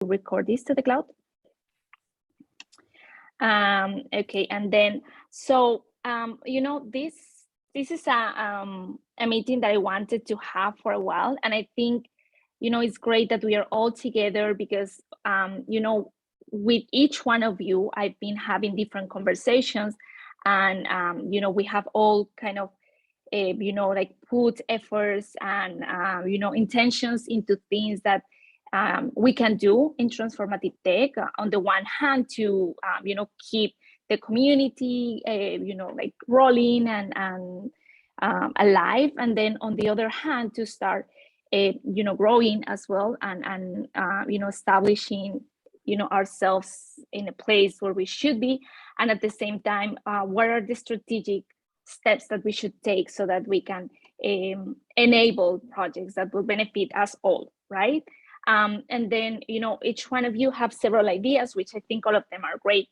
record this to the cloud. Okay, and then so you know, this is a meeting that I wanted to have for a while, and I think, you know, it's great that we are all together because you know, with each one of you, I've been having different conversations, and you know, we have all kind of you know, like put efforts and you know, intentions into things that we can do in transformative tech. On the one hand, to you know, keep the community you know, like rolling and alive, and then on the other hand, to start you know, growing as well, and you know, establishing, you know, ourselves in a place where we should be, and at the same time, what are the strategic steps that we should take so that we can enable projects that will benefit us all, right? And then, you know, each one of you have several ideas, which I think all of them are great.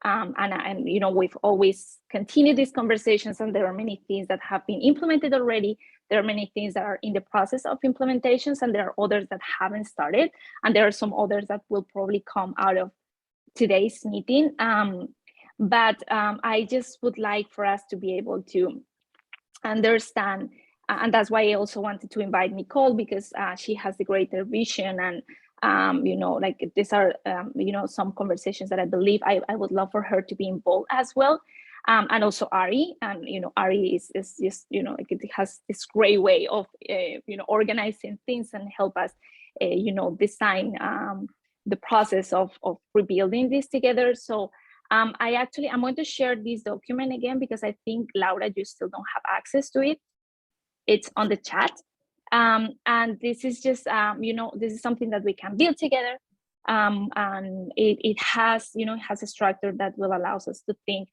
And you know, we've always continued these conversations, and there are many things that have been implemented already. There are many things that are in the process of implementations, and there are others that haven't started, and there are some others that will probably come out of today's meeting. But I just would like for us to be able to understand, and that's why I also wanted to invite Nichol, because she has the greater vision, and you know, like these are you know, some conversations that I believe I would love for her to be involved as well. And also Ari, and you know, Ari is just, you know, like it has this great way of you know, organizing things and help us you know, design the process of rebuilding this together. So I'm going to share this document again, because I think, Laura, you still don't have access to it. It's on the chat. And this is just, you know, this is something that we can build together. And it has, you know, it has a structure that will allow us to think,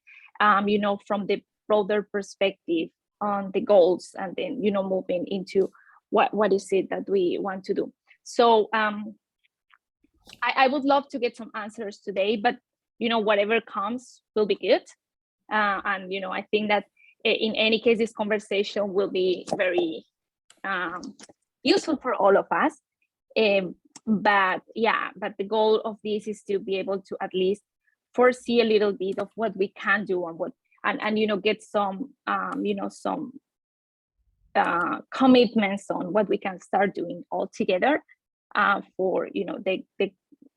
you know, from the broader perspective on the goals, and then, you know, moving into what is it that we want to do. So I would love to get some answers today, but you know, whatever comes will be good. And, you know, I think that in any case, this conversation will be very useful for all of us. But yeah, but the goal of this is to be able to at least foresee a little bit of what we can do, and what, and you know, get some, you know, some commitments on what we can start doing all together for, you know, the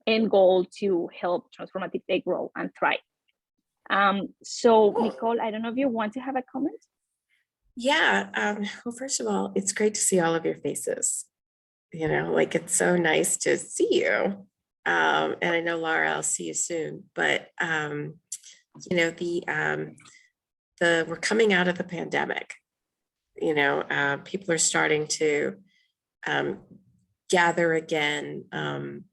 end goal to help transformative tech grow and thrive. So Nichol, I don't know if you want to have a comment. Yeah, well, first of all, it's great to see all of your faces. You know, like, it's so nice to see you. And I know, Laura, I'll see you soon, but you know, we're coming out of the pandemic. You know, people are starting to gather again.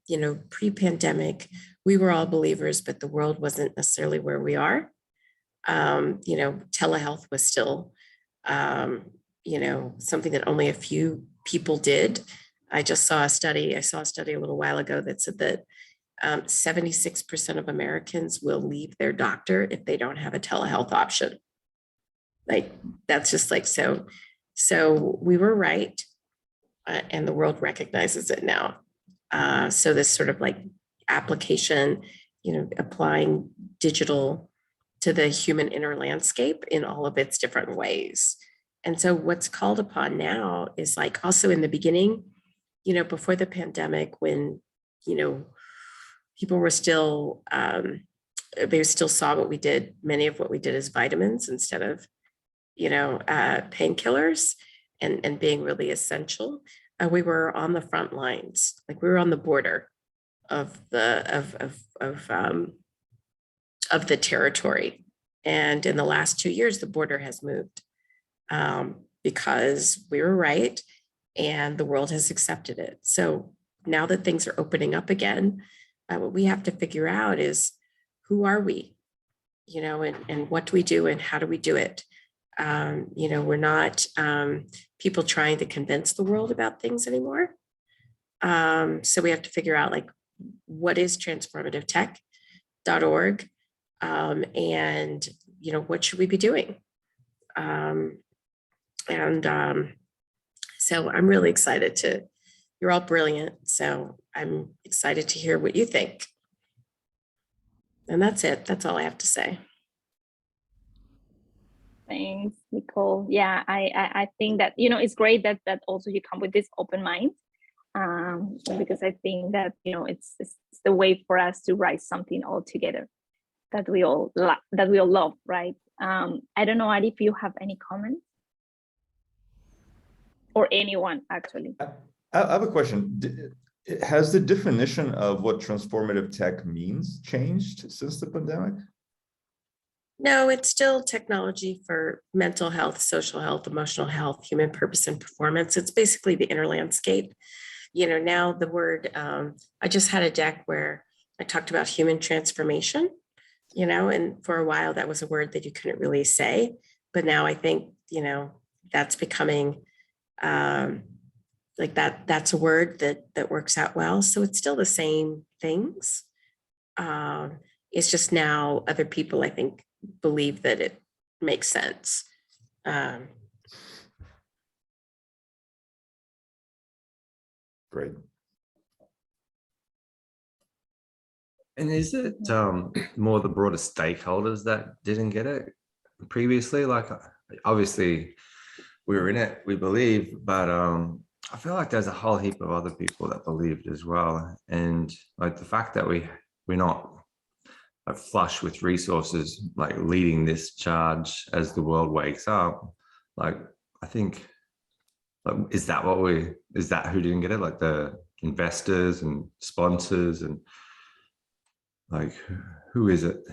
You know, pre-pandemic, we were all believers, but the world wasn't necessarily where we are. You know, telehealth was still, you know, something that only a few people did. I saw a study a little while ago that said that 76% of Americans will leave their doctor if they don't have a telehealth option. Like, that's just like, so we were right. And the world recognizes it now. So this sort of like application, you know, applying digital to the human inner landscape in all of its different ways. And so what's called upon now is, like, also in the beginning, you know, before the pandemic, when, you know, people were still, they still saw what we did, many of what we did as vitamins instead of, you know, painkillers, and being really essential. We were on the front lines, like we were on the border of the territory. And in the last 2 years, the border has moved because we were right, and the world has accepted it. So now that things are opening up again, what we have to figure out is, who are we, you know, and what do we do, and how do we do it? You know, we're not people trying to convince the world about things anymore. So we have to figure out, like, what is transformativetech.org, and, you know, what should we be doing? So I'm really excited you're all brilliant. So I'm excited to hear what you think. And that's it. That's all I have to say. Thanks, Nicole. Yeah, I think that, you know, it's great that also you come with this open mind, because I think that, you know, it's the way for us to write something all together that we all love, right? I don't know, Ari, if you have any comments, or anyone actually. I have a question. Has the definition of what transformative tech means changed since the pandemic? No, it's still technology for mental health, social health, emotional health, human purpose and performance. It's basically the inner landscape. You know, now the word, I just had a deck where I talked about human transformation, you know, and for a while that was a word that you couldn't really say. But now I think, you know, that's becoming like that's a word that works out well. So it's still the same things. It's just now other people, I think, believe that it makes sense. Great. And is it more the broader stakeholders that didn't get it previously? Like, obviously we were in it, we believe, but I feel like there's a whole heap of other people that believed as well. And like the fact that we're not like flush with resources, like leading this charge as the world wakes up, like I think, like, is that who didn't get it? Like the investors and sponsors, and like, who is it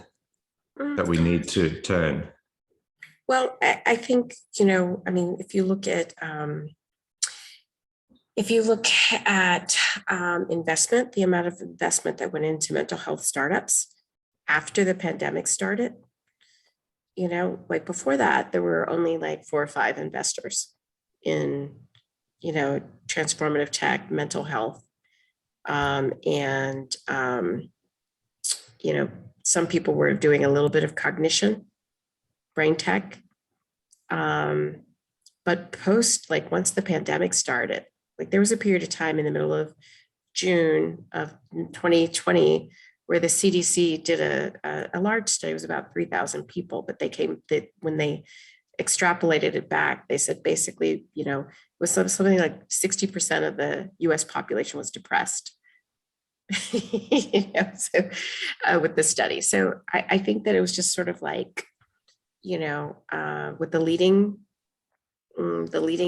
that we need to turn? Well, I think, you know, I mean, if you look at investment, the amount of investment that went into mental health startups after the pandemic started, you know, like before that, there were only like 4 or 5 investors in, you know, transformative tech, mental health. You know, some people were doing a little bit of cognition, brain tech. But once the pandemic started, like there was a period of time in the middle of June of 2020 where the CDC did a large study. It was about 3,000 people, but when they extrapolated it back, they said basically, you know, it was something like 60% of the US population was depressed. You know, so with the study. So I think that it was just sort of like, you know, with the leading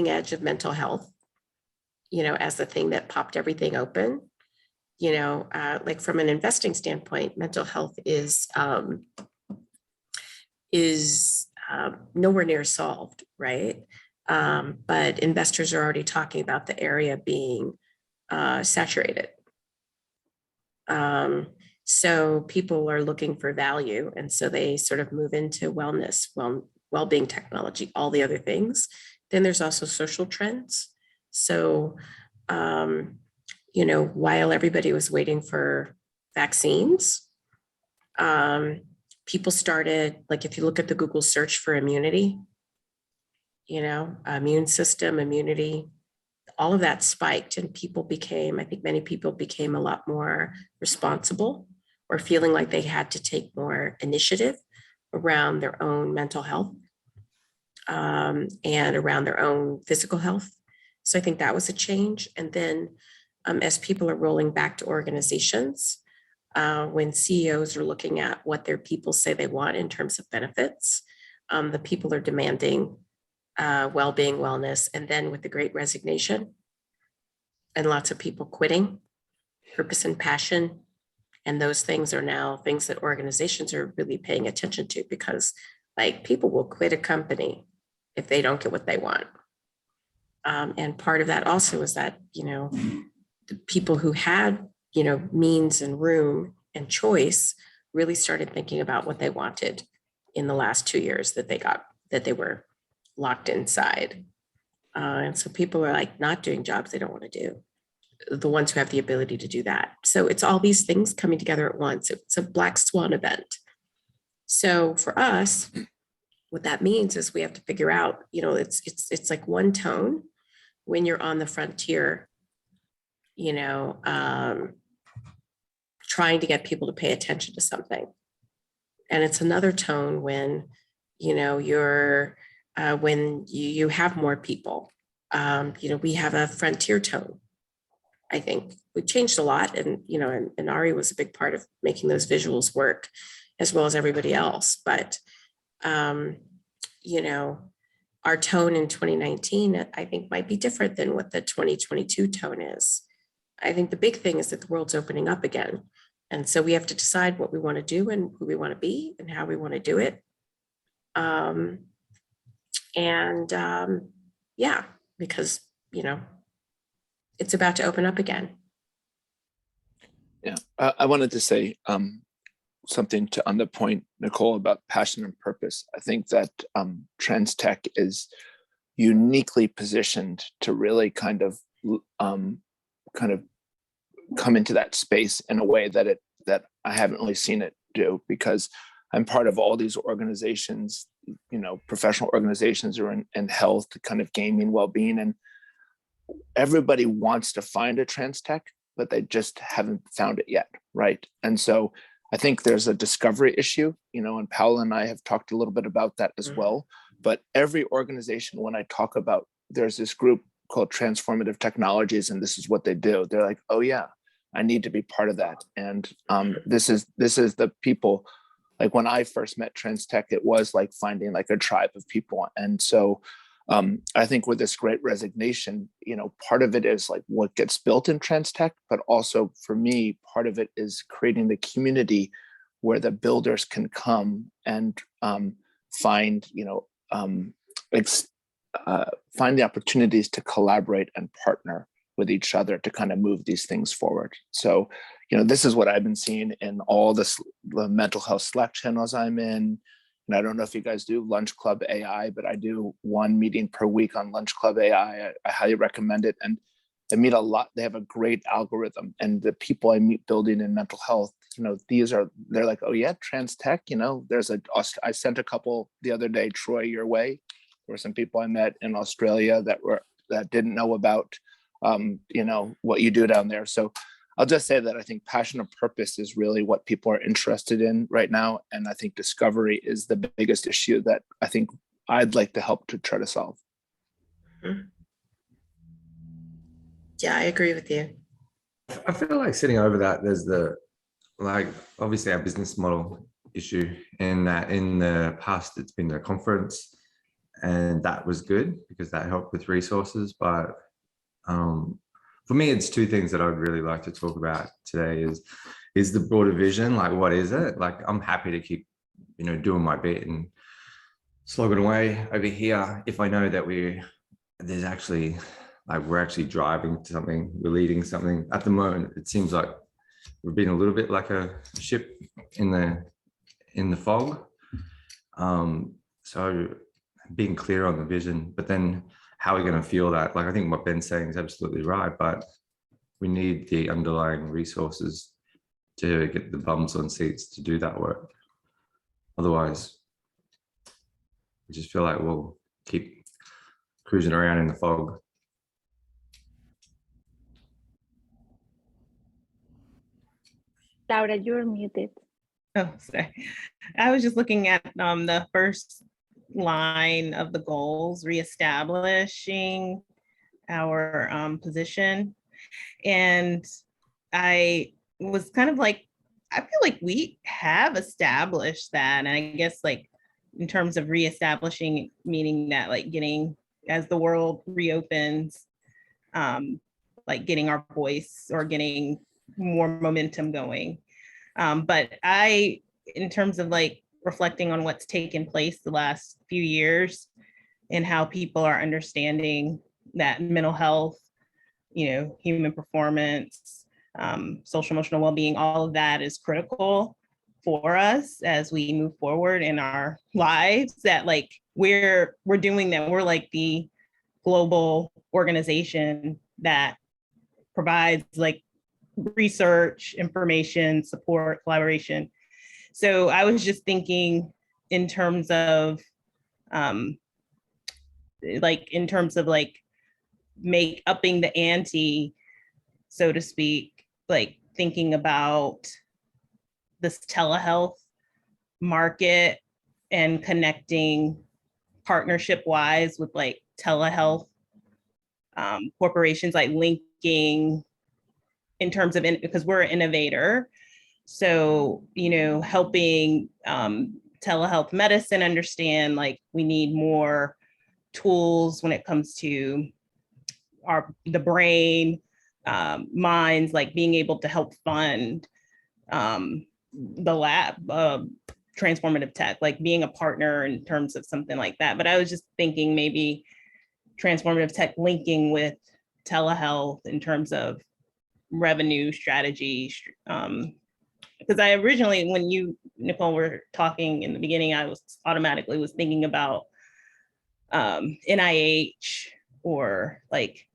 edge of mental health, you know, as the thing that popped everything open. You know, like from an investing standpoint, mental health is nowhere near solved, right? But investors are already talking about the area being saturated. So people are looking for value, and so they sort of move into wellness, well-being technology, all the other things. Then there's also social trends. So, you know, while everybody was waiting for vaccines, people started, like if you look at the Google search for immunity, you know, immune system, immunity, all of that spiked, and I think many people became a lot more responsible, or feeling like they had to take more initiative around their own mental health and around their own physical health. So I think that was a change. And then as people are rolling back to organizations, when CEOs are looking at what their people say they want in terms of benefits, the people are demanding well-being, wellness, and then with the Great Resignation and lots of people quitting, purpose and passion, and those things are now things that organizations are really paying attention to, because like people will quit a company if they don't get what they want. And part of that also is that, you know, the people who had, you know, means and room and choice really started thinking about what they wanted in the last 2 years that they were locked inside. And so people are like not doing jobs they don't want to do, the ones who have the ability to do that. So it's all these things coming together at once. It's a black swan event. So for us, what that means is we have to figure out, you know, it's like one tone when you're on the frontier, you know, trying to get people to pay attention to something. And it's another tone when, you know, when you have more people. You know, we have a frontier tone. I think we've changed a lot, and you know, and Ari was a big part of making those visuals work, as well as everybody else. But you know, our tone in 2019, I think, might be different than what the 2022 tone is. I think the big thing is that the world's opening up again, and so we have to decide what we want to do and who we want to be and how we want to do it. Yeah, because you know, it's about to open up again. Yeah, I wanted to say something on the point, Nichol, about passion and purpose. I think that trans tech is uniquely positioned to really kind of come into that space in a way that I haven't really seen it do, because I'm part of all these organizations, you know, professional organizations are in health, kind of gaming, well-being, and everybody wants to find a trans tech, but they just haven't found it yet, right? And so I think there's a discovery issue, you know, and Paola and I have talked a little bit about that as well. But every organization, when I talk about, there's this group called Transformative Technologies, and this is what they do. They're like, oh yeah, I need to be part of that. And this is the people. Like when I first met trans tech, it was like finding like a tribe of people. And so I think with this great resignation, you know, part of it is like what gets built in trans tech, but also for me, part of it is creating the community where the builders can come and find, you know, find the opportunities to collaborate and partner with each other to kind of move these things forward. So, you know, this is what I've been seeing in all the mental health Slack channels I'm in. And I don't know if you guys do Lunch Club AI, but I do one meeting per week on Lunch Club AI. I highly recommend it. And I meet a lot. They have a great algorithm. And the people I meet building in mental health, you know, they're like, oh yeah, trans tech, you know, I sent a couple the other day, Troy, your way. There were some people I met in Australia that didn't know about, you know, what you do down there. So I'll just say that I think passion and purpose is really what people are interested in right now. And I think discovery is the biggest issue that I think I'd like to help to try to solve. Yeah, I agree with you. I feel like sitting over that, there's obviously our business model issue, in that in the past it's been a conference, and that was good because that helped with resources. But for me, it's two things that I'd really like to talk about today is the broader vision. Like, what is it? Like, I'm happy to keep, you know, doing my bit and slogging away over here if I know that we're actually driving to something, we're leading something. At the moment, it seems like we've been a little bit like a ship in the fog. So being clear on the vision, but then how are we going to feel that? Like, I think what Ben's saying is absolutely right, but we need the underlying resources to get the bums on seats to do that work. Otherwise, I just feel like we'll keep cruising around in the fog. Laura, you're muted. Oh, sorry. I was just looking at the first line of the goals, reestablishing our position. And I was kind of like, I feel like we have established that. And I guess like in terms of reestablishing, meaning that like getting, as the world reopens, like getting our voice or getting more momentum going. But in terms of like reflecting on what's taken place the last few years and how people are understanding that mental health, you know, human performance, social emotional well-being, all of that is critical for us as we move forward in our lives, that like we're doing that. We're like the global organization that provides like research, information, support, collaboration. So I was just thinking in terms of upping the ante so to speak, like thinking about this telehealth market and connecting partnership wise with like telehealth corporations, like linking in terms of, because we're an innovator. So, helping telehealth medicine understand, like, we need more tools when it comes to the brain, minds, like being able to help fund the lab, transformative tech, like being a partner in terms of something like that. But I was just thinking maybe transformative tech linking with telehealth in terms of revenue strategy. Because I originally, when you, Nichol, were talking in the beginning, I was automatically thinking about NIH or like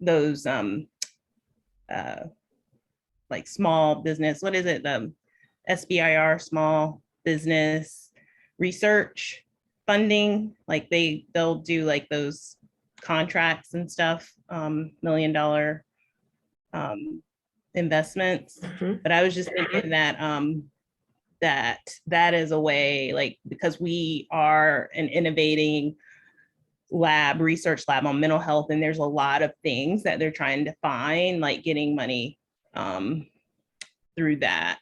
those like small business, what is it? SBIR, small business research funding. Like they'll do like those contracts and stuff, $1 million investments. Mhm. But I was just thinking that that is a way, like, because we are an innovating research lab on mental health, and there's a lot of things that they're trying to find, like getting money through that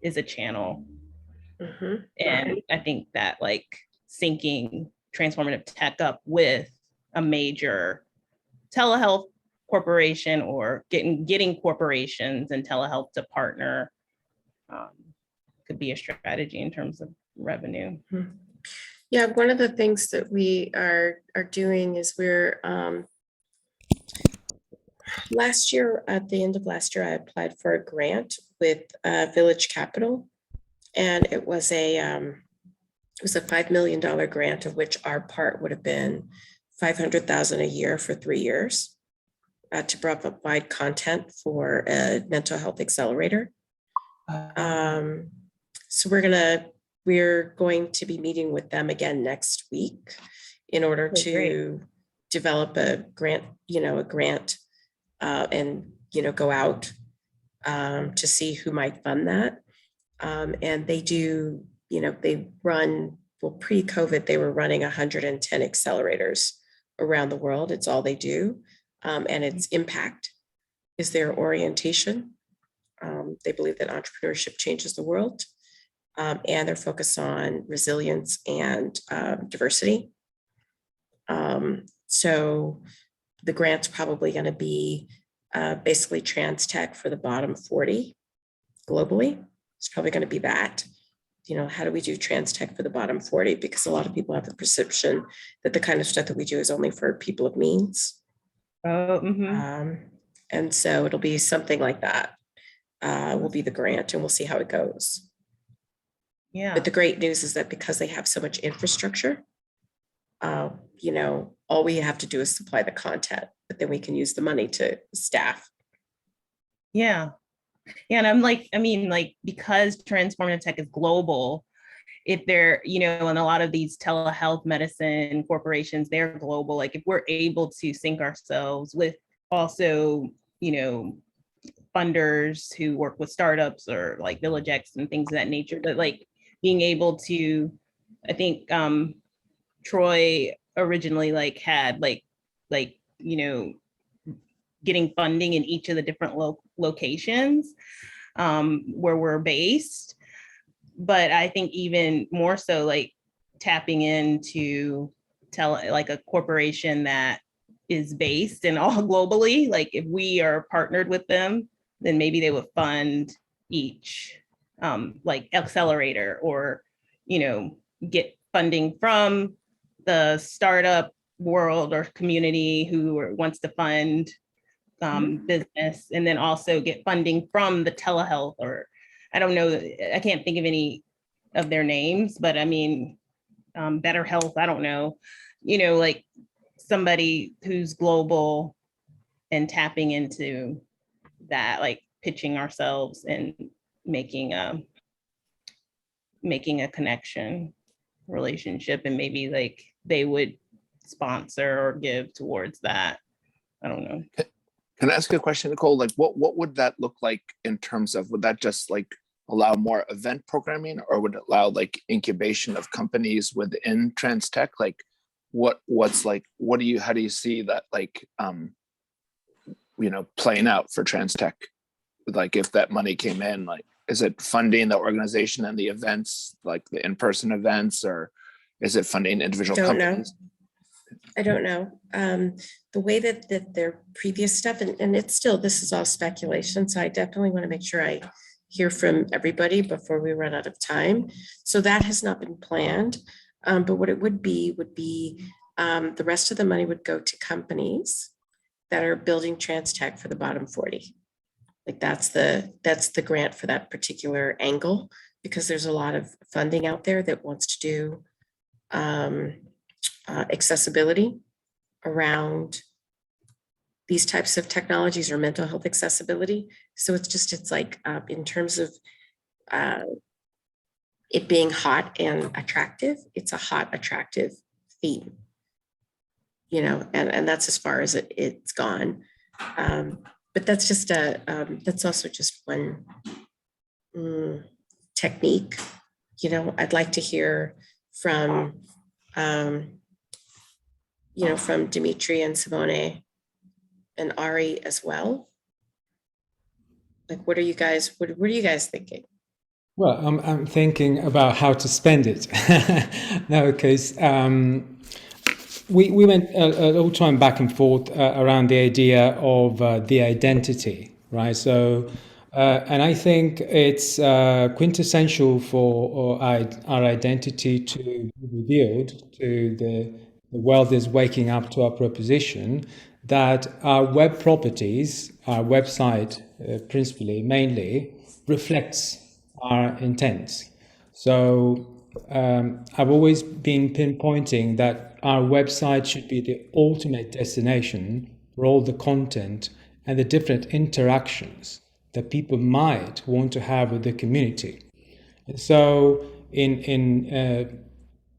is a channel. Mhm. And I think that like syncing transformative tech up with a major telehealth corporation, or getting corporations and telehealth to partner could be a strategy in terms of revenue. Yeah, one of the things that we are doing is we're last year, at the end of last year, I applied for a grant with Village Capital, and it was a $5 million grant, of which our part would have been $500,000 a year for 3 years to provide content for a mental health accelerator. So we're going to be meeting with them again next week in order to develop a grant, and go out to see who might fund that. And they do, they run, well, pre-COVID, they were running 110 accelerators around the world. It's all they do. And its impact is their orientation. They believe that entrepreneurship changes the world. And they're focused on resilience and diversity. So the grant's probably going to be basically trans tech for the bottom 40 globally. It's probably going to be that. How do we do trans tech for the bottom 40? Because a lot of people have the perception that the kind of stuff that we do is only for people of means. And so it'll be something like that. Will be the grant, and we'll see how it goes. Yeah. But the great news is that because they have so much infrastructure, all we have to do is supply the content, but then we can use the money to staff. Yeah. Yeah. And I'm like, because transformative tech is global, if they're, and a lot of these telehealth medicine corporations, they're global. Like if we're able to sync ourselves with also, funders who work with startups or like Village X and things of that nature, but like being able to, I think Troy originally like had getting funding in each of the different locations where we're based. But I think even more so, like tapping into like a corporation that is based and all globally, like if we are partnered with them, then maybe they would fund each like accelerator, or get funding from the startup world or community who wants to fund business, and then also get funding from the telehealth, or I don't know, I can't think of any of their names, but Better Health, I don't know, like somebody who's global and tapping into that, like pitching ourselves and making a connection relationship, and maybe like they would sponsor or give towards that. I don't know. Can I ask you a question, Nicole? Like, what would that look like in terms of, would that just like allow more event programming, or would it allow like incubation of companies within trans tech? Like, how do you see that, like, playing out for trans tech? Like, if that money came in, like, is it funding the organization and the events, like the in-person events, or is it funding individual companies? I don't know. The way that their previous stuff, and it's still, this is all speculation, so I definitely want to make sure I hear from everybody before we run out of time. So that has not been planned. But what it would be the rest of the money would go to companies that are building trans tech for the bottom 40. Like that's the grant for that particular angle, because there's a lot of funding out there that wants to do accessibility around these types of technologies, or mental health accessibility. So it's like in terms of it being hot and attractive, it's a hot, attractive theme, and that's as far as it's gone. But that's just that's also just one technique. I'd like to hear from from Dimitri and Simone and Ari as well. Like, what are you guys thinking? Well, I'm thinking about how to spend it. No, because we went a little time back and forth around the idea of the identity, right? So, and I think it's quintessential for our identity to be revealed to the world is waking up to our proposition that our web properties, our website principally, mainly, reflects our intents. So I've always been pinpointing that our website should be the ultimate destination for all the content and the different interactions that people might want to have with the community. And so in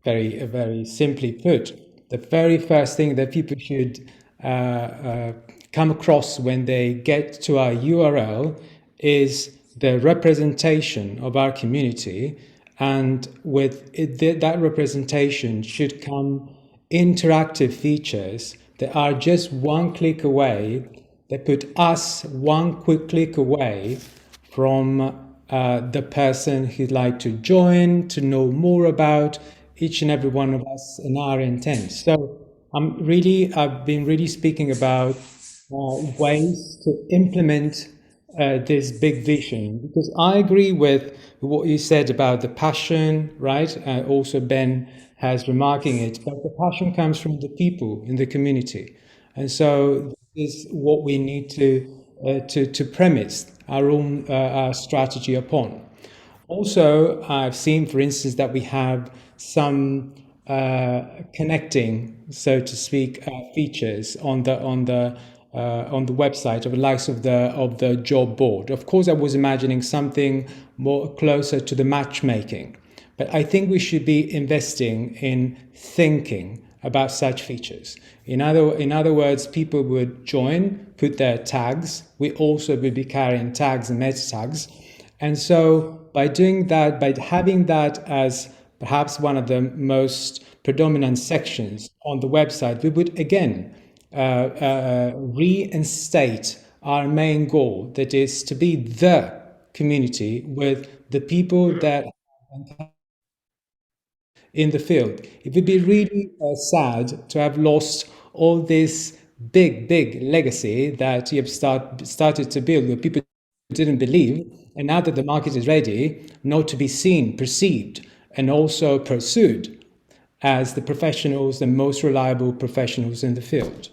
very simply put, the very first thing that people should come across when they get to our URL is the representation of our community, and with that representation should come interactive features that are just one click away, that put us one quick click away from the person who'd like to join, to know more about each and every one of us and our intent. So I've been really speaking about ways to implement this big vision, because I agree with what you said about the passion, right? Also Ben has remarking it, but the passion comes from the people in the community. And so this is what we need to premise our own our strategy upon. Also, I've seen, for instance, that we have some connecting, so to speak, features on the website of the likes of the job board. Of course, I was imagining something more closer to the matchmaking, but I think we should be investing in thinking about such features. In other words, people would join, put their tags. We also would be carrying tags and meta tags. And so by doing that, by having that as perhaps one of the most predominant sections on the website, we would again reinstate our main goal, that is to be the community with the people that in the field. It would be really sad to have lost all this big legacy that you have started to build, where people didn't believe, and now that the market is ready, not to be seen, perceived, and also pursued as the professionals, the most reliable professionals in the field.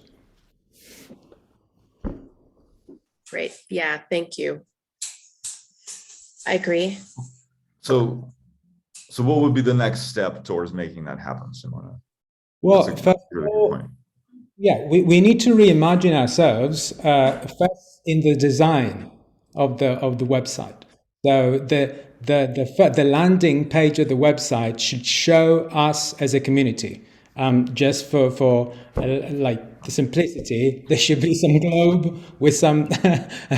Great. Yeah, thank you. I agree. So what would be the next step towards making that happen, Simona? Well, first of all, yeah, we need to reimagine ourselves first in the design of the website. So the landing page of the website should show us as a community. just for like the simplicity, there should be some globe with some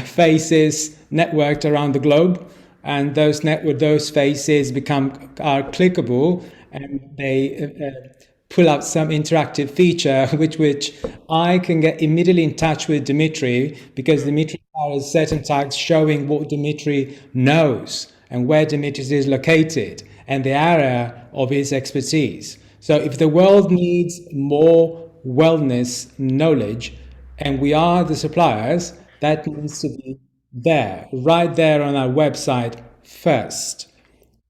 faces networked around the globe, and those faces are clickable, and they pull out some interactive feature which I can get immediately in touch with Dimitri, because Dimitri has certain tags showing what Dimitri knows and where Dimitri is located and the area of his expertise. So if the world needs more wellness knowledge and we are the suppliers, that needs to be there, right there on our website first.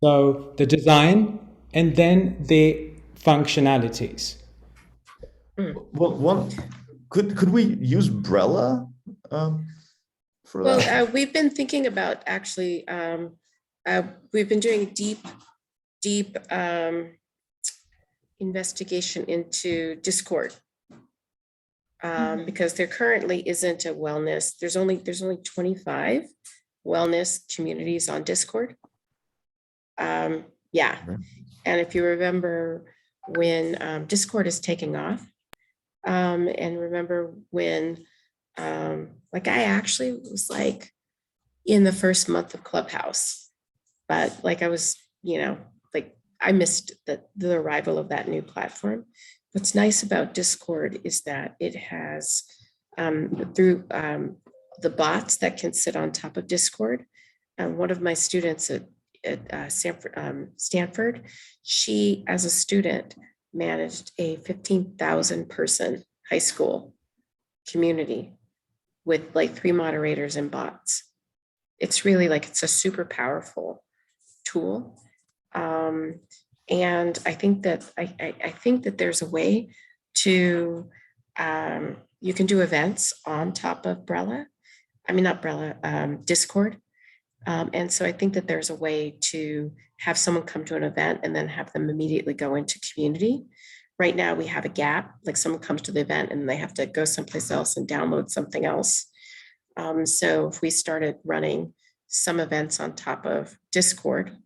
So the design and then the functionalities. Well, could we use Brella for that? Well, we've been thinking about actually, we've been doing deep investigation into Discord, because there currently isn't a wellness. There's only 25 wellness communities on Discord. Yeah, Right. and if you remember when Discord is taking off, and remember when, like I actually was like in the first month of Clubhouse, but like I was, like I missed the arrival of that new platform. What's nice about Discord is that it has through the bots that can sit on top of Discord. One of my students at Stanford, she as a student managed a 15,000 person high school community with like 3 moderators and bots. It's really like, it's a super powerful tool. And I think that I think that there's a way to, you can do events on top of Discord. And so I think that there's a way to have someone come to an event and then have them immediately go into community. Right now we have a gap, like someone comes to the event and they have to go someplace else and download something else. So if we started running some events on top of Discord,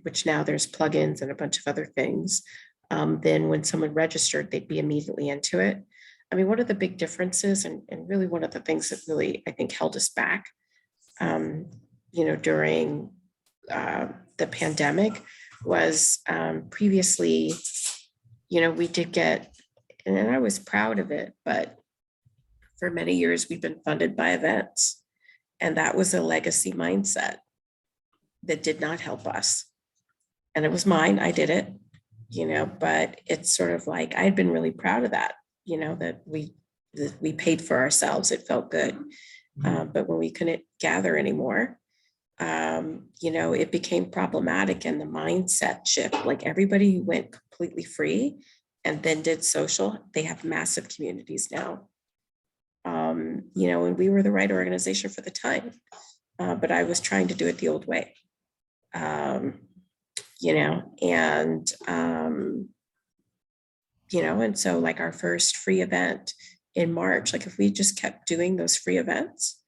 which now there's plugins and a bunch of other things, then when someone registered, they'd be immediately into it. I mean, one of the big differences and really one of the things that really, I think, held us back, during the pandemic was previously, we did get, and I was proud of it, but for many years we've been funded by events. And that was a legacy mindset that did not help us. And it was mine, I did it, but it's sort of like, I'd been really proud of that, that we paid for ourselves, it felt good. But when we couldn't gather anymore, it became problematic, and the mindset shift, like everybody who went completely free and then did social, they have massive communities now. And we were the right organization for the time, but I was trying to do it the old way. And so like our first free event in March, like if we just kept doing those free events,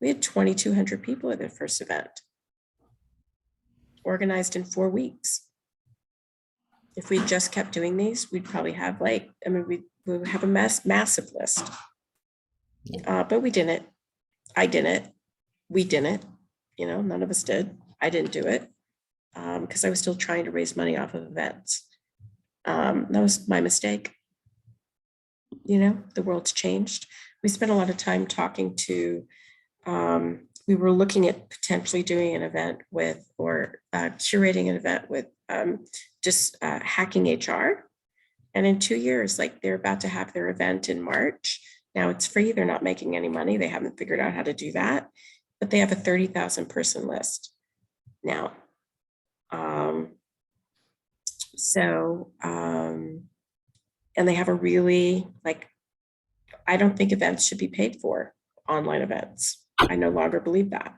we had 2,200 people at the first event, organized in 4 weeks. If we just kept doing these, we'd probably have we would have a massive list. But we didn't. I didn't. We didn't. None of us did. I didn't do it because I was still trying to raise money off of events. That was my mistake. The world's changed. We spent a lot of time talking to, we were looking at potentially doing an event with, or curating an event with just hacking HR. And in 2 years, like they're about to have their event in March. Now it's free. They're not making any money. They haven't figured out how to do that, but they have a 30,000 person list now. And they have a really, I don't think events should be paid for, online events. I no longer believe that.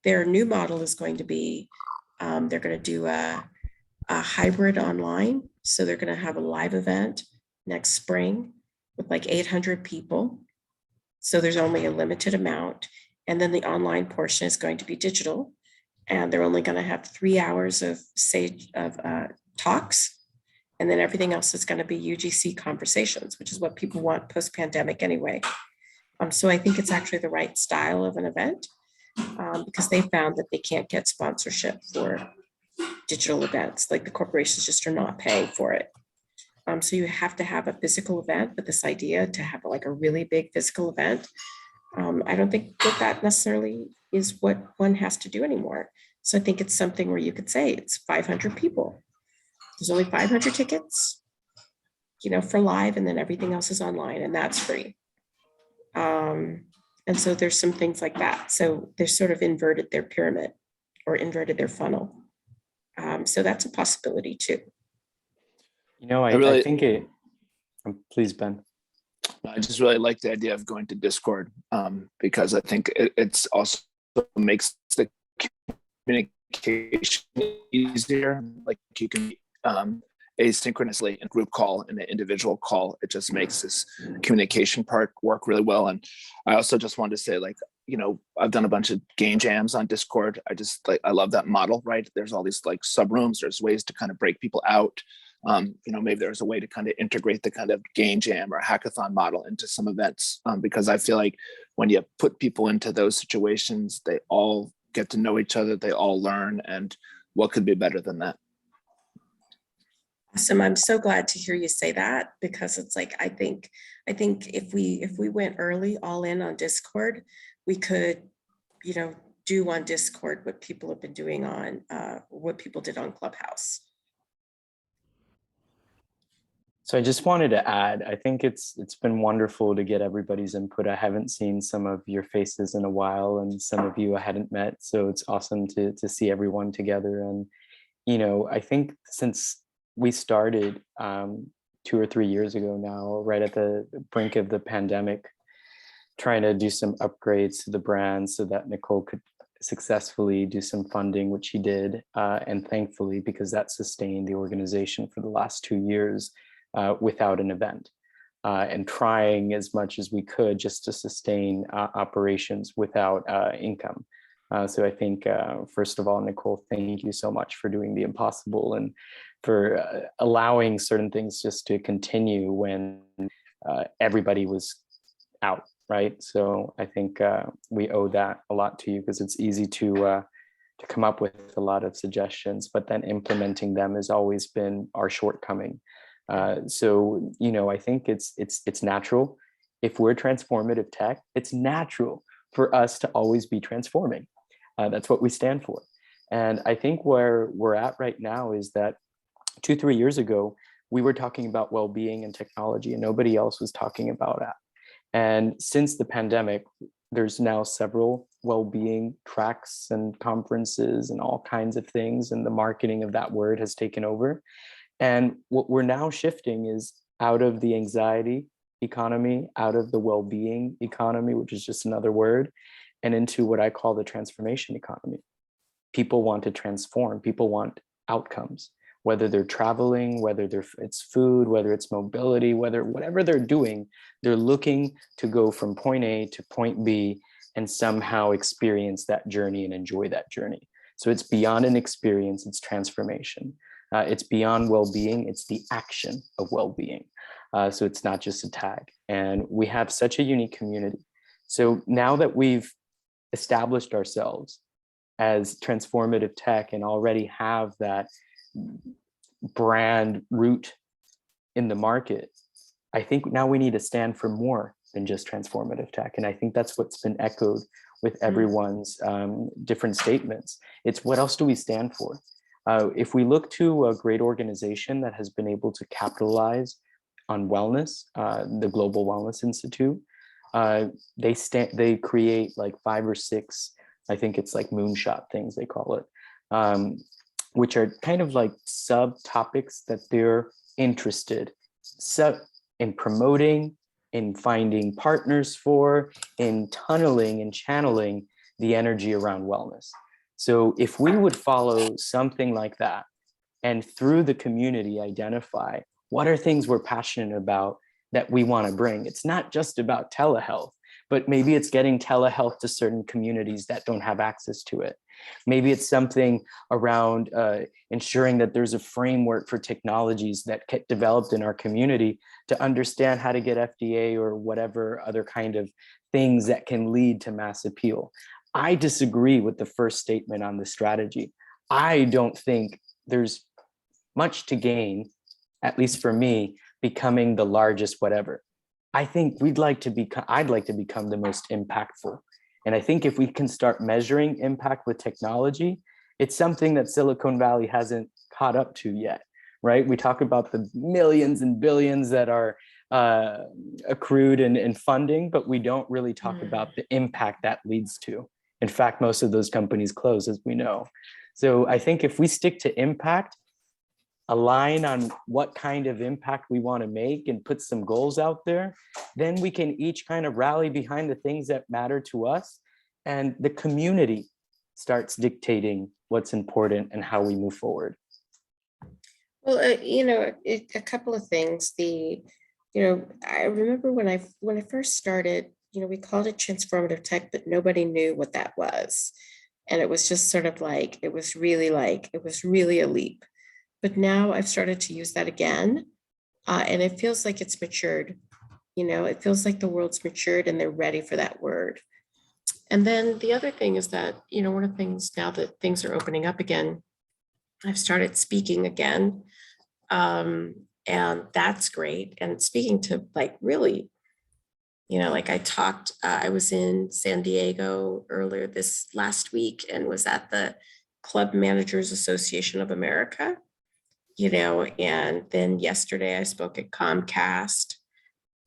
Their new model is going to be, they're going to do a hybrid online. So they're going to have a live event next spring with 800 people. So there's only a limited amount. And then the online portion is going to be digital. And they're only going to have 3 hours of talks. And then everything else is going to be UGC conversations, which is what people want post-pandemic anyway. So I think it's actually the right style of an event, because they found that they can't get sponsorship for digital events. Like the corporations just are not paying for it. So you have to have a physical event, but this idea to have like a really big physical event, I don't think that necessarily is what one has to do anymore. So I think it's something where you could say it's 500 people. There's only 500 tickets, for live, and then everything else is online, and that's free. And so there's some things like that. So they're sort of inverted their pyramid or inverted their funnel. So that's a possibility too. I think it, please, Ben. I just really like the idea of going to Discord, because I think it's also makes the communication easier. Like you can asynchronously in group call and an individual call. It just makes this communication part work really well. And I also just wanted to say, I've done a bunch of game jams on Discord. I love that model, right? There's all these sub rooms. There's ways to kind of break people out. Maybe there's a way to kind of integrate the kind of game jam or hackathon model into some events, because I feel like when you put people into those situations, they all get to know each other, they all learn, and what could be better than that? Awesome. I'm so glad to hear you say that, because it's I think if we went early all in on Discord, we could, do on Discord what people have been doing on what people did on Clubhouse. So I just wanted to add, I think it's been wonderful to get everybody's input. I haven't seen some of your faces in a while, and some of you I hadn't met. So it's awesome to see everyone together. And, I think since we started 2 or 3 years ago now, right at the brink of the pandemic, trying to do some upgrades to the brand so that Nichol could successfully do some funding, which he did. And thankfully, because that sustained the organization for the last 2 years without an event, and trying as much as we could just to sustain operations without income. So I think, first of all, Nichol, thank you so much for doing the impossible and for allowing certain things just to continue when everybody was out, right? So I think we owe that a lot to you, because it's easy to come up with a lot of suggestions, but then implementing them has always been our shortcoming. So I think it's natural. If we're transformative tech, it's natural for us to always be transforming. That's what we stand for. And I think where we're at right now is that 2-3 years ago, we were talking about well-being and technology, and nobody else was talking about that. And since the pandemic, there's now several well-being tracks and conferences and all kinds of things, and the marketing of that word has taken over. And what we're now shifting is out of the anxiety economy, out of the well-being economy, which is just another word, and into what I call the transformation economy. People want to transform. People want outcomes, whether they're traveling, whether it's food, whether it's mobility, whatever they're doing, they're looking to go from point A to point B and somehow experience that journey and enjoy that journey. So it's beyond an experience, it's transformation. It's beyond well-being, it's the action of well-being. So it's not just a tag. And we have such a unique community. So now that we've established ourselves as transformative tech and already have that brand root in the market, I think now we need to stand for more than just transformative tech. And I think that's what's been echoed with everyone's different statements. It's what else do we stand for? If we look to a great organization that has been able to capitalize on wellness, the Global Wellness Institute, they create like 5 or 6, I think it's like moonshot things they call it, which are kind of like subtopics that they're interested in promoting, in finding partners for, in tunneling and channeling the energy around wellness. So if we would follow something like that, and through the community identify what are things we're passionate about that we want to bring. It's not just about telehealth, but maybe it's getting telehealth to certain communities that don't have access to it. Maybe it's something around ensuring that there's a framework for technologies that get developed in our community to understand how to get FDA or whatever other kind of things that can lead to mass appeal. I disagree with the first statement on the strategy. I don't think there's much to gain, at least for me, becoming the largest whatever. I think I'd like to become the most impactful. And I think if we can start measuring impact with technology, it's something that Silicon Valley hasn't caught up to yet, right? We talk about the millions and billions that are accrued in funding, but we don't really talk about the impact that leads to. In fact, most of those companies close, as we know. So I think if we stick to impact, align on what kind of impact we want to make and put some goals out there, then we can each kind of rally behind the things that matter to us, and the community starts dictating what's important and how we move forward. Well, a couple of things. I remember when I first started, we called it transformative tech, but nobody knew what that was. And it was just sort of it was really a leap. But now I've started to use that again. And it feels like it's matured. It feels like the world's matured and they're ready for that word. And then the other thing is that, one of the things now that things are opening up again, I've started speaking again. And that's great. And speaking to really, I was in San Diego earlier this last week and was at the Club Managers Association of America, and then yesterday I spoke at Comcast,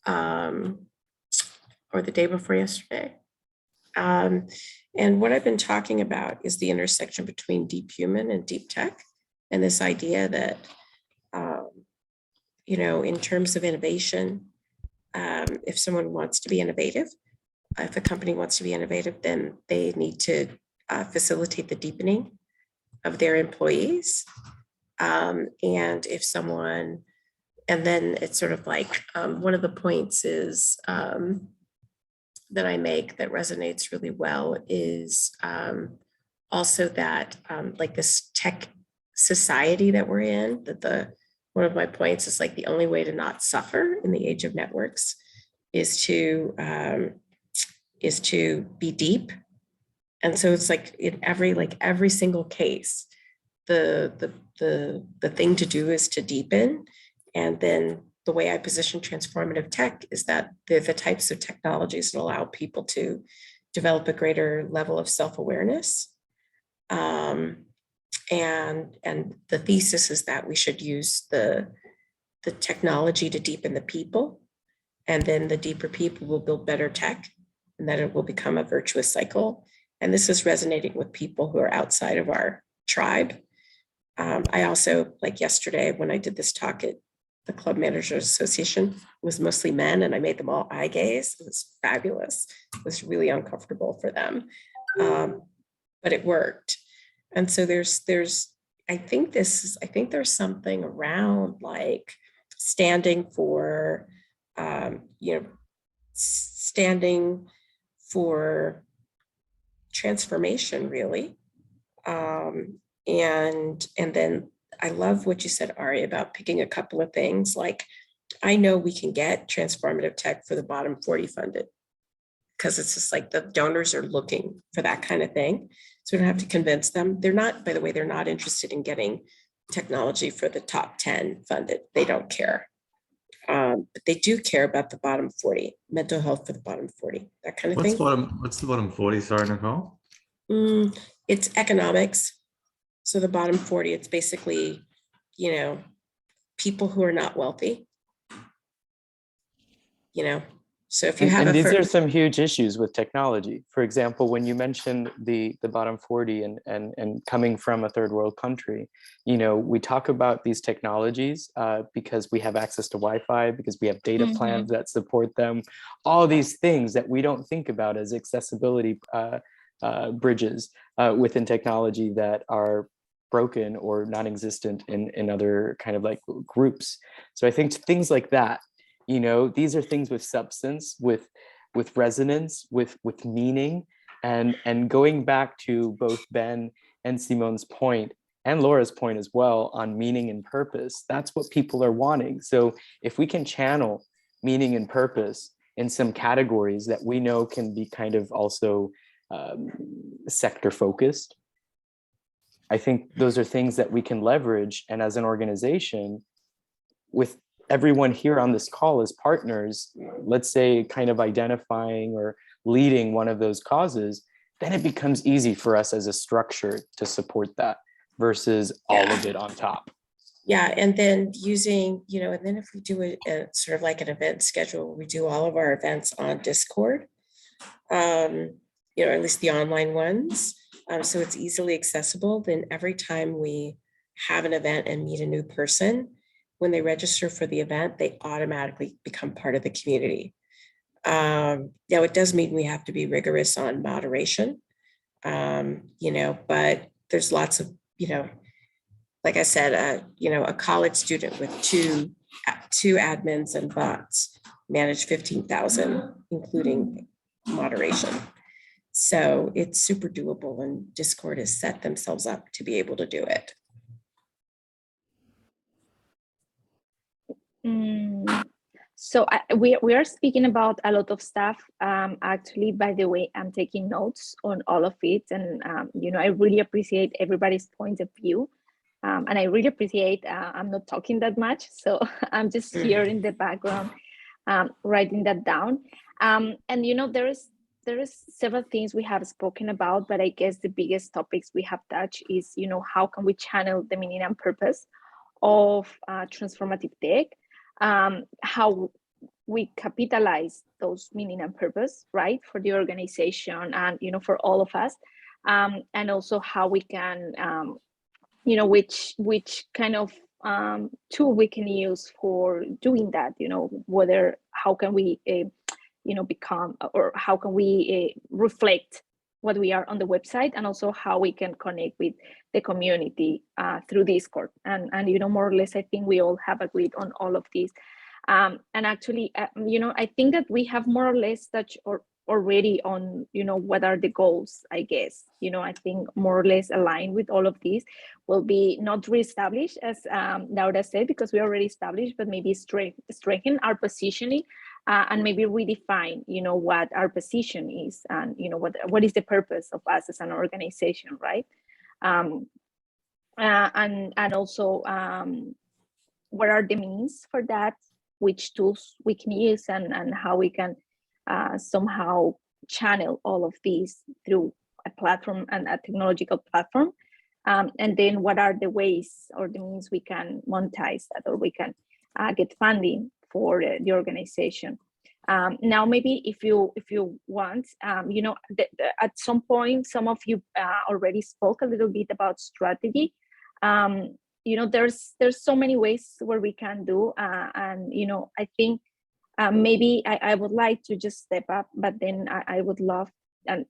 or the day before yesterday. And what I've been talking about is the intersection between deep human and deep tech, and this idea that, in terms of innovation, if someone wants to be innovative, if a company wants to be innovative, then they need to facilitate the deepening of their employees. And then it's sort of one of the points is that I make that resonates really well is also that this tech society that we're in, that one of my points is the only way to not suffer in the age of networks is to be deep. And so it's in every single case, the thing to do is to deepen. And then the way I position transformative tech is that they're the types of technologies that allow people to develop a greater level of self-awareness. And the thesis is that we should use the technology to deepen the people, and then the deeper people will build better tech, and that it will become a virtuous cycle. And this is resonating with people who are outside of our tribe. I also, yesterday, when I did this talk at the Club Managers Association, it was mostly men, and I made them all eye gaze. It was fabulous. It was really uncomfortable for them, but it worked. And so I think there's something around standing for, standing for transformation, really. And then I love what you said, Ari, about picking a couple of things. I know we can get transformative tech for the bottom 40 funded, because it's just the donors are looking for that kind of thing. So we don't have to convince them. They're not, by the way, they're not interested in getting technology for the top 10 funded. They don't care. But they do care about the bottom 40, mental health for the bottom 40, that kind of thing. What's the bottom 40? Sorry, Nicole. It's economics. So the bottom 40, it's basically, people who are not wealthy. So if you have these are some huge issues with technology. For example, when you mentioned the bottom 40 and coming from a third world country, we talk about these technologies because we have access to Wi-Fi, because we have data plans that support them, all these things that we don't think about as accessibility bridges within technology that are broken or non-existent in other kind of groups. So I think things like that, these are things with substance, with with resonance, with meaning, and going back to both Ben and Simone's point and Laura's point as well on meaning and purpose. That's what people are wanting. So if we can channel meaning and purpose in some categories that we know can be kind of also sector focused, I think those are things that we can leverage. And as an organization, with everyone here on this call as partners, let's say kind of identifying or leading one of those causes, then it becomes easy for us as a structure to support that versus all of it on top. Yeah, and then using, and then if we do a sort of like an event schedule, we do all of our events on Discord, at least the online ones. So it's easily accessible. Then every time we have an event and meet a new person, when they register for the event, they automatically become part of the community. Now it does mean we have to be rigorous on moderation, but there's lots of, like I said, a college student with two admins and bots manage 15,000, including moderation. So it's super doable, and Discord has set themselves up to be able to do it. So we are speaking about a lot of stuff. Actually, by the way, I'm taking notes on all of it, and I really appreciate everybody's point of view, and I really appreciate I'm not talking that much, so I'm just here in the background writing that down. And there is several things we have spoken about, but I guess the biggest topics we have touched is how can we channel the meaning and purpose of transformative tech. How we capitalize those meaning and purpose, right, for the organization and for all of us, and also how we can which kind of tool we can use for doing that, whether how can we become, or how can we reflect what we are on the website, and also how we can connect with the community through Discord. And more or less, I think we all have agreed on all of these. And actually, I think that we have more or less touched already on, what are the goals, I guess. I think more or less aligned with all of these will be not reestablished, as Laura said, because we already established, but maybe strengthen our positioning, and maybe redefine, what our position is, and what is the purpose of us as an organization, right? And also, what are the means for that? Which tools we can use, and how we can somehow channel all of these through a platform and a technological platform. And then what are the ways or the means we can monetize that, or we can get funding for the organization. Now, maybe if you want, at some point, some of you already spoke a little bit about strategy. There's so many ways where we can do, and I think maybe I would like to just step up, but then I would love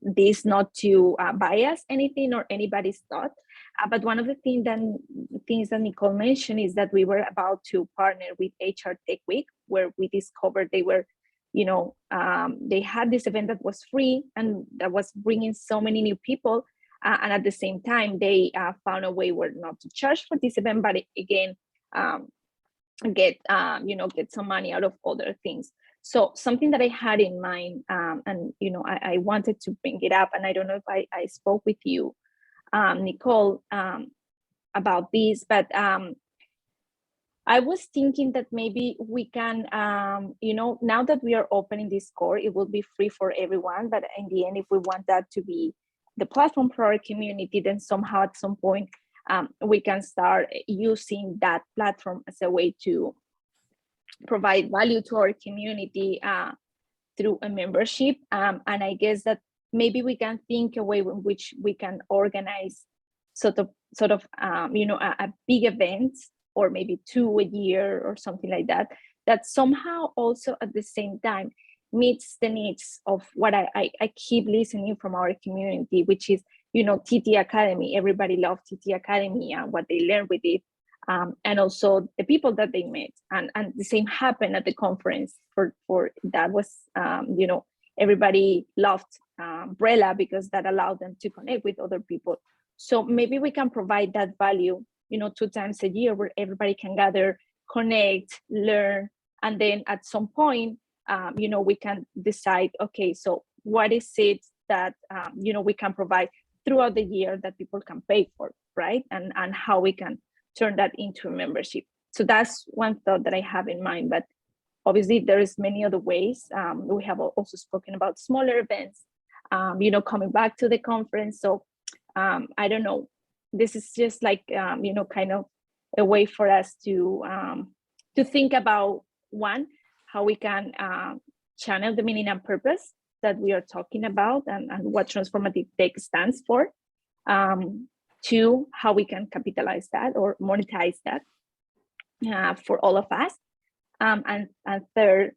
this not to bias anything or anybody's thought. But one of the things that Nichol mentioned is that we were about to partner with HR Tech Week, where we discovered they were, they had this event that was free and that was bringing so many new people. And at the same time, they found a way where not to charge for this event, but again, get some money out of other things. So something that I had in mind, and I wanted to bring it up, and I don't know if I spoke with you, Nichol, about this, but I was thinking that maybe we can, now that we are opening this core, it will be free for everyone, but in the end, if we want that to be the platform for our community, then somehow at some point, we can start using that platform as a way to provide value to our community through a membership. And I guess that maybe we can think a way in which we can organize sort of a big event, or maybe 2 a year or something like that, that somehow also at the same time meets the needs of what I keep listening from our community, which is, TT Academy. Everybody loves TT Academy and what they learn with it, and also the people that they met. And the same happened at the conference for that was, everybody loved Umbrella because that allowed them to connect with other people. So maybe we can provide that value, 2 times a year where everybody can gather, connect, learn, and then at some point, we can decide, okay, so what is it that, we can provide throughout the year that people can pay for, right? And how we can turn that into a membership. So that's one thought that I have in mind, but obviously there is many other ways. We have also spoken about smaller events, coming back to the conference. So I don't know, this is just like, kind of a way for us to think about, one, how we can channel the meaning and purpose that we are talking about and what transformative tech stands for. 2, how we can capitalize that or monetize that for all of us. And 3rd,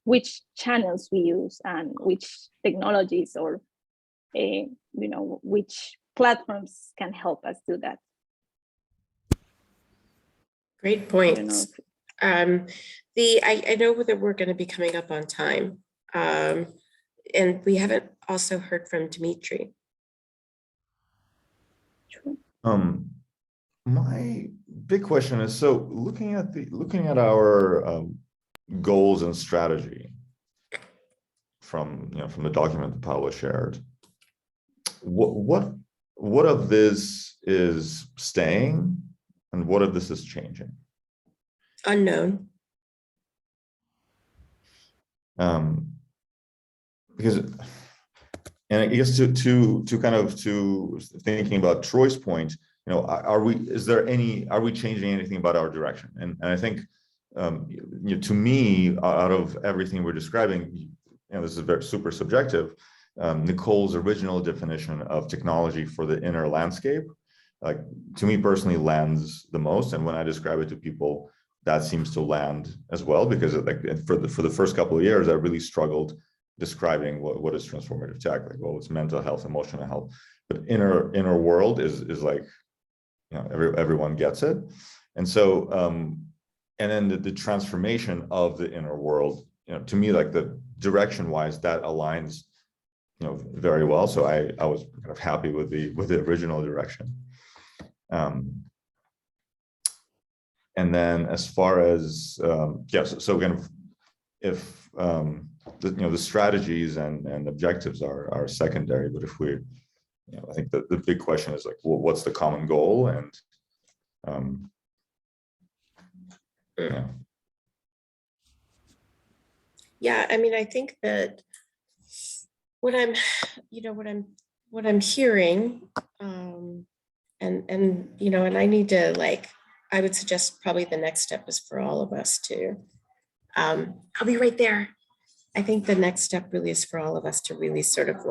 which channels we use and which technologies or, which platforms can help us do that. Great points. I know that we're going to be coming up on time, and we haven't also heard from Dimitri. My big question is, so looking at our goals and strategy from the document that Paula shared, what of this is staying and what of this is changing? Unknown. Because, and I guess to thinking about Troy's point, are we changing anything about our direction? And I think, to me, out of everything we're describing, this is very super subjective. Nichole's original definition of technology for the inner landscape, to me personally, lands the most. And when I describe it to people, that seems to land as well, because for the first couple of years, I really struggled describing what is transformative tech. It's mental health, emotional health, but inner world is like, everyone gets it. And so, and then the transformation of the inner world, to me, like the direction wise, that aligns, very well. So I was kind of happy with the original direction. And then as far as, so again, if, the strategies and objectives are secondary, but if we, I think that the big question is like, well, what's the common goal? And yeah, I mean, I think that what I'm hearing, and I need to I would suggest probably the next step is for all of us to, I'll be right there. I think the next step really is for all of us to really sort of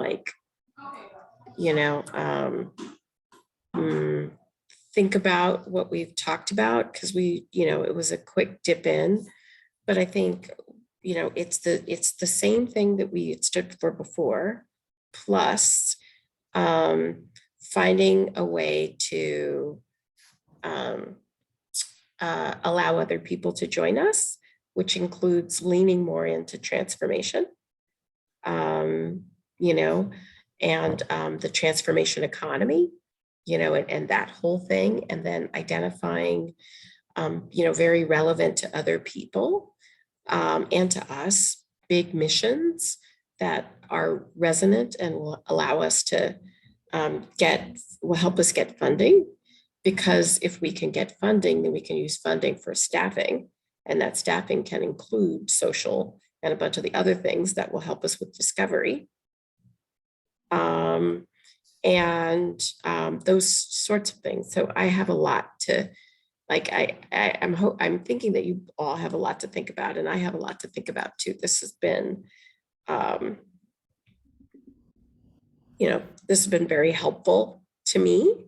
think about what we've talked about, because it was a quick dip in, but I think, it's the same thing that we had stood for before, plus finding a way to allow other people to join us, which includes leaning more into transformation, and the transformation economy, and that whole thing, and then identifying, very relevant to other people and to us, big missions that are resonant and will allow us to will help us get funding. Because if we can get funding, then we can use funding for staffing, and that staffing can include social and a bunch of the other things that will help us with discovery. And those sorts of things. So I have a lot to, I'm thinking that you all have a lot to think about, and I have a lot to think about too. This has been, this has been very helpful to me.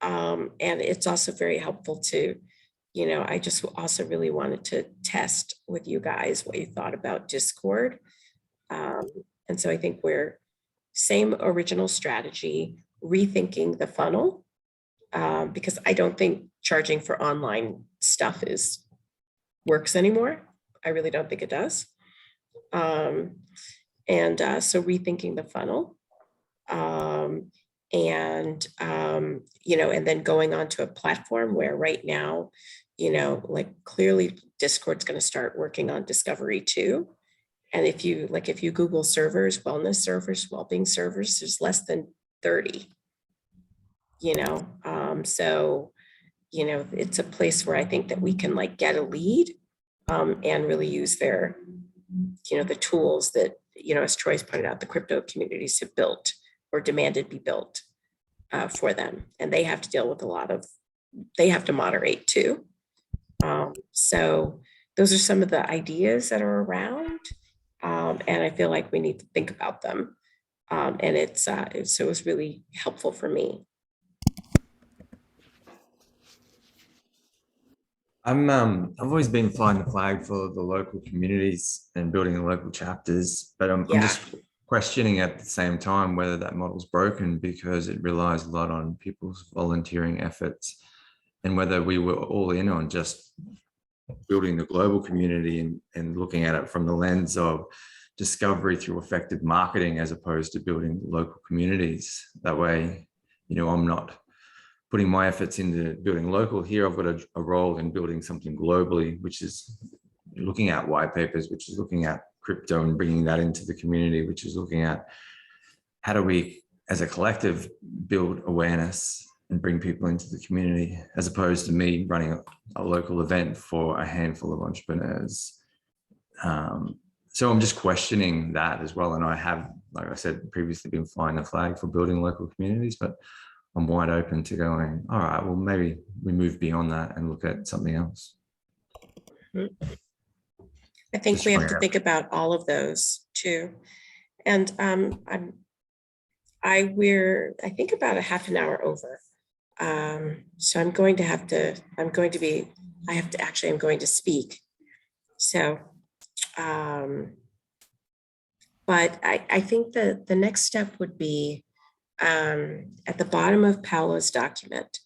And it's also very helpful to, I just also really wanted to test with you guys what you thought about Discord. And so I think we're same original strategy, rethinking the funnel, because I don't think charging for online stuff works anymore. I really don't think it does. So rethinking the funnel. And then going onto a platform where right now, like clearly Discord's going to start working on discovery too. And if you Google servers, wellness servers, well-being servers, there's less than 30, so, it's a place where I think that we can like get a lead and really use their, the tools that, as Troy's pointed out, the crypto communities have built or demanded be built for them. And they have to deal with they have to moderate too. So those are some of the ideas that are around. And I feel like we need to think about them. And so it was really helpful for me. I've always been flying the flag for the local communities and building the local chapters, but I'm just questioning at the same time whether that model's broken, because it relies a lot on people's volunteering efforts, and whether we were all in on just building the global community and looking at it from the lens of discovery through effective marketing, as opposed to building local communities. That way, I'm not putting my efforts into building local here. I've got a role in building something globally, which is looking at white papers, which is looking at crypto and bringing that into the community, which is looking at how do we, as a collective, build awareness and bring people into the community, as opposed to me running a local event for a handful of entrepreneurs. So I'm just questioning that as well. And I have, like I said, previously been flying the flag for building local communities, but I'm wide open to going, all right, well, maybe we move beyond that and look at something else. I think we have to think about all of those too. And I think about a half an hour over. So I'm going to speak. So, but I think that the next step would be at the bottom of Paolo's document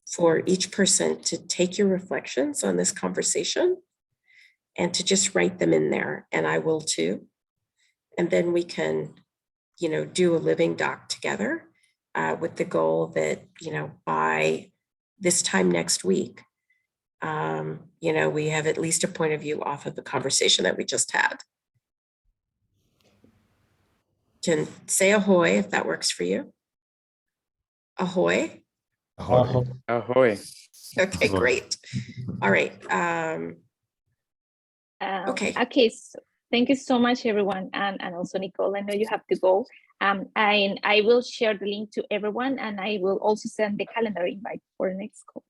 for each person to take your reflections on this conversation and to just write them in there. And I will too. And then we can, do a living doc together with the goal that, by this time next week, we have at least a point of view off of the conversation that we just had. Can say ahoy if that works for you. Ahoy. Ahoy. Ahoy. Okay, great. All right. Okay. Okay. So thank you so much, everyone, and also Nichol. I know you have to go. I will share the link to everyone, and I will also send the calendar invite for the next call.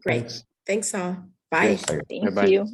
Great. Thanks all. Bye. Thank you.